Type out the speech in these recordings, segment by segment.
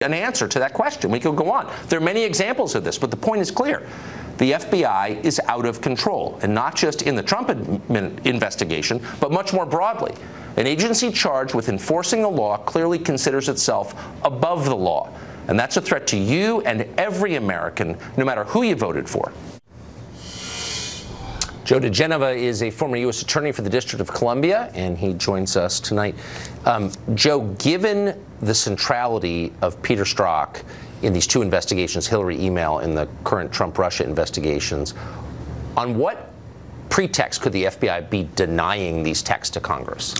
an answer to that question. We could go on. There are many examples of this, but the point is clear. The FBI is out of control, and not just in the Trump investigation, but much more broadly. An agency charged with enforcing the law clearly considers itself above the law, and that's a threat to you and every American, no matter who you voted for. Joe diGenova is a former U.S. attorney for the District of Columbia, and he joins us tonight. Joe, given the centrality of Peter Strzok in these two investigations, Hillary email and the current Trump-Russia investigations, on what pretext could the FBI be denying these texts to Congress?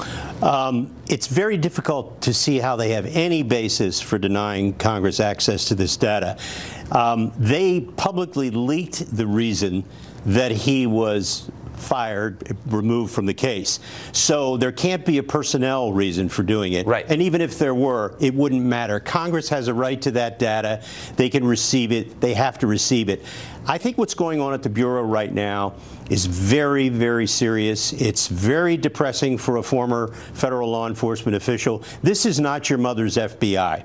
It's very difficult to see how they have any basis for denying Congress access to this data. They publicly leaked the reason that he was fired, removed from the case. So there can't be a personnel reason for doing it. Right. And even if there were, it wouldn't matter. Congress has a right to that data. They can receive it. They have to receive it. I think what's going on at the Bureau right now is very, very serious. It's very depressing for a former federal law enforcement official. This is not your mother's FBI.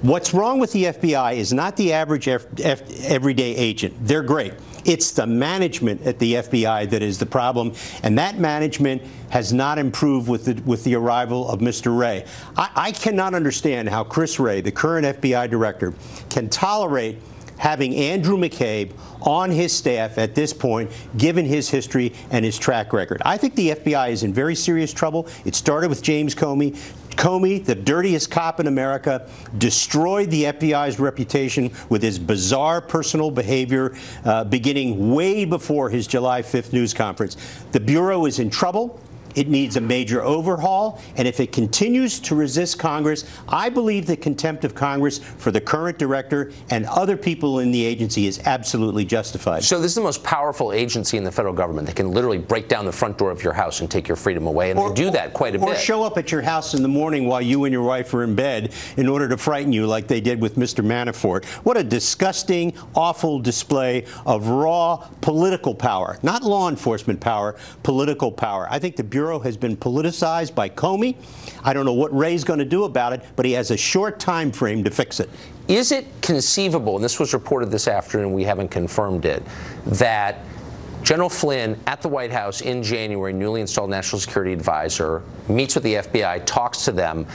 What's wrong with the FBI is not the average everyday agent. They're great. It's the management at the FBI that is the problem, and that management has not improved with the arrival of Mr. Wray. I cannot understand how Chris Wray, the current FBI director, can tolerate having Andrew McCabe on his staff at this point, given his history and his track record. I think the FBI is in very serious trouble. It started with James Comey. Comey, the dirtiest cop in America, destroyed the FBI's reputation with his bizarre personal behavior beginning way before his July 5th news conference. The Bureau is in trouble. It needs a major overhaul, and if it continues to resist Congress, I believe the contempt of Congress for the current director and other people in the agency is absolutely justified. So this is the most powerful agency in the federal government. They can literally break down the front door of your house and take your freedom away, and they do that quite a bit. Or show up at your house in the morning while you and your wife are in bed in order to frighten you like they did with Mr. Manafort. What a disgusting, awful display of raw political power. Not law enforcement power, political power. I think the Bureau has been politicized by Comey. I don't know what Wray's going to do about it, but he has a short time frame to fix it. Is it conceivable, and this was reported this afternoon, we haven't confirmed it, that General Flynn at the White House in January, newly installed National Security Advisor, meets with the FBI, talks to them.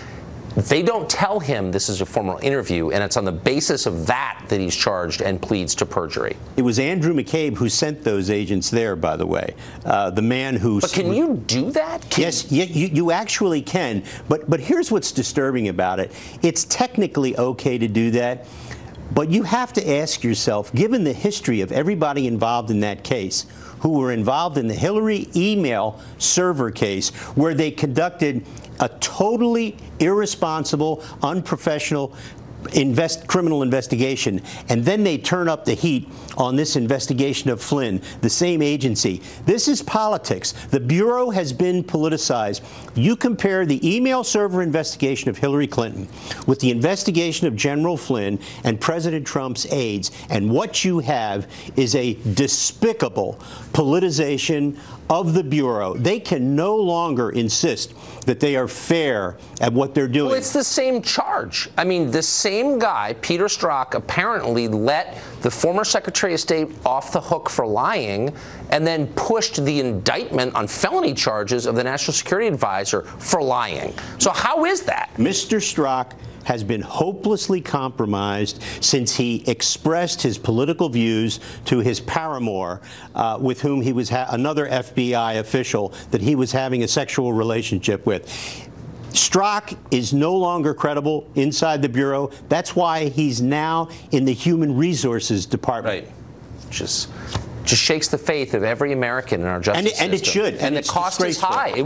They don't tell him this is a formal interview, and it's on the basis of that that he's charged and pleads to perjury. It was Andrew McCabe who sent those agents there, by the way. The man who... But can you do that? Yes, you actually can. But here's what's disturbing about it. It's technically okay to do that, but you have to ask yourself, given the history of everybody involved in that case, who were involved in the Hillary email server case, where they conducted a totally irresponsible, unprofessional criminal investigation, and then they turn up the heat on this investigation of Flynn, the same agency. This is politics. The Bureau has been politicized. You compare the email server investigation of Hillary Clinton with the investigation of General Flynn and President Trump's aides, and what you have is a despicable politicization of the Bureau. They can no longer insist that they are fair at what they're doing. Well, it's the same charge. I mean, the same guy, Peter Strzok, apparently let the former Secretary of State off the hook for lying and then pushed the indictment on felony charges of the National Security Advisor for lying. So how is that? Mr. Strzok has been hopelessly compromised since he expressed his political views to his paramour, with whom he was another FBI official that he was having a sexual relationship with. Strzok is no longer credible inside the Bureau. That's why he's now in the Human Resources Department. Right. Just shakes the faith of every American in our justice system. And it should. And the cost is high.